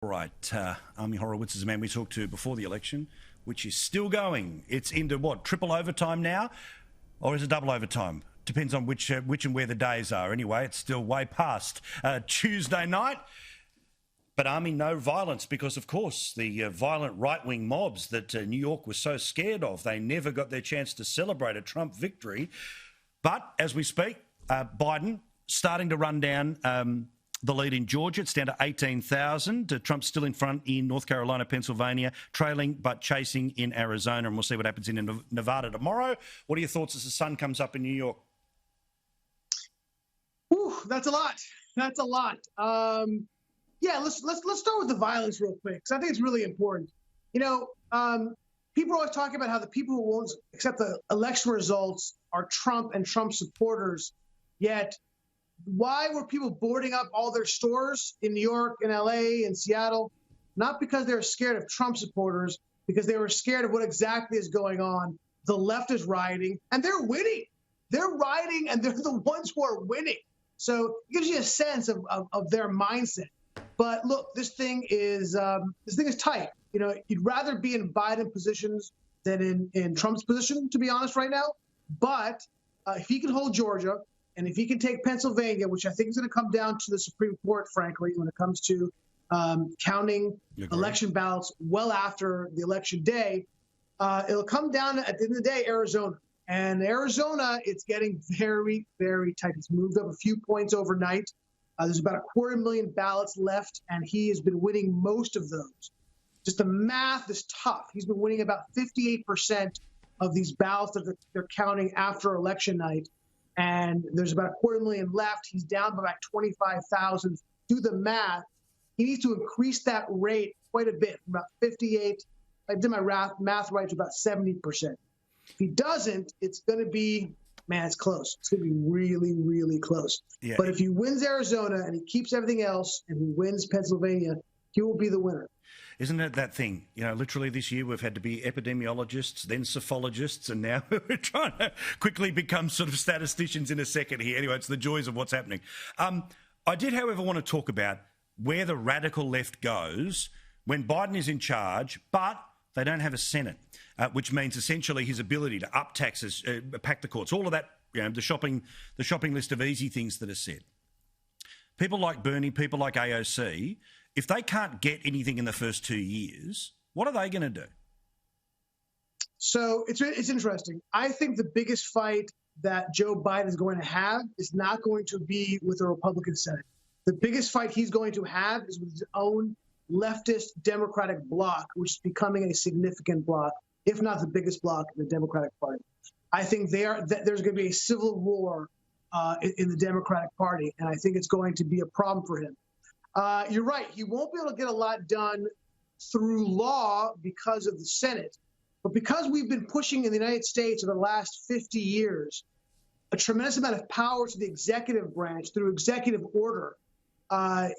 All right, Ami Horowitz is the man we talked to before the election, which is still going. It's into what, triple overtime now? Or is it double overtime? Depends on which and where the days are. Anyway, it's still way past Tuesday night. But Ami, no violence because, of course, the violent right-wing mobs that New York was so scared of, they never got their chance to celebrate a Trump victory. But as we speak, Biden starting to run down the lead in Georgia. It's down to 18,000. Trump's still in front in North Carolina, Pennsylvania, trailing but chasing in Arizona. And we'll see what happens in Nevada tomorrow. What are your thoughts as the sun comes up in New York? Ooh, that's a lot. That's a lot. Yeah, let's start with the violence real quick, because I think it's really important. You know, people are always talking about how the people who won't accept the election results are Trump and Trump supporters. Yet, why were people boarding up all their stores in New York and LA and Seattle? Not because they were scared of Trump supporters, because they were scared of what exactly is going on. The left is rioting, and they're winning. They're rioting, and they're the ones who are winning. So it gives you a sense of their mindset. But look, this thing is tight. You know, you'd rather be in Biden positions than in Trump's position, to be honest, right now. But if he can hold Georgia, and if he can take Pennsylvania, which I think is going to come down to the Supreme Court, frankly, when it comes to counting election ballots well after the election day, it'll come down at the end of the day, Arizona. And Arizona, it's getting very, very tight. It's moved up a few points overnight. There's about 250,000 ballots left, and he has been winning most of those. Just the math is tough. He's been winning about 58% of these ballots that they're counting after election night. And there's about 250,000 left. He's down by about 25,000. Do the math. He needs to increase that rate quite a bit, from about 58. I did my math right, to about 70%. If he doesn't, it's going to be, man, it's close. It's going to be really, really close. Yeah. But if he wins Arizona and he keeps everything else and he wins Pennsylvania, he will be the winner. Isn't it that thing? You know, literally this year we've had to be epidemiologists, then psephologists, and now we're trying to quickly become sort of statisticians in a second here. Anyway, it's the joys of what's happening. I did, however, want to talk about where the radical left goes when Biden is in charge, but they don't have a Senate, which means essentially his ability to up taxes, pack the courts, all of that, you know, the shopping list of easy things that are said. People like Bernie, people like AOC, if they can't get anything in the first 2 years, what are they going to do? So it's interesting. I think the biggest fight that Joe Biden is going to have is not going to be with the Republican Senate. The biggest fight he's going to have is with his own leftist Democratic bloc, which is becoming a significant bloc, if not the biggest bloc in the Democratic Party. I think there's going to be a civil war in the Democratic Party, and I think it's going to be a problem for him. You're right. He won't be able to get a lot done through law because of the Senate. But because we've been pushing in the United States over the last 50 years a tremendous amount of power to the executive branch through executive order,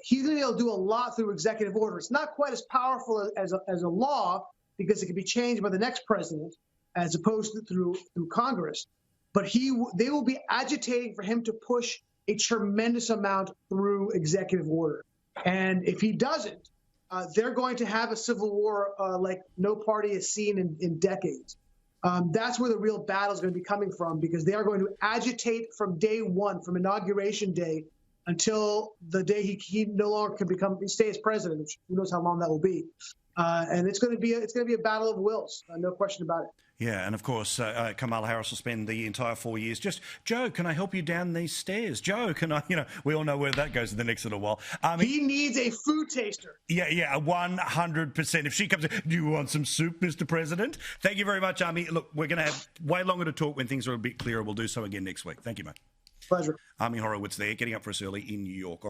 he's going to be able to do a lot through executive order. It's not quite as powerful as a law because it can be changed by the next president as opposed to through Congress. But they will be agitating for him to push a tremendous amount through executive order. And if he doesn't, they're going to have a civil war like no party has seen in decades. That's where the real battle is going to be coming from, because they are going to agitate from day one, from inauguration day, until the day he no longer can stay as president, which who knows how long that will be. And it's going to be a battle of wills, no question about it. Yeah, and of course, Kamala Harris will spend the entire 4 years just, Joe, can I help you down these stairs? Joe, can I, we all know where that goes in the next little while. He needs a food taster. Yeah, 100%. If she comes in, do you want some soup, Mr. President? Thank you very much, Ami. Look, we're going to have way longer to talk when things are a bit clearer. We'll do so again next week. Thank you, mate. Pleasure. Ami Horowitz there, getting up for us early in New York.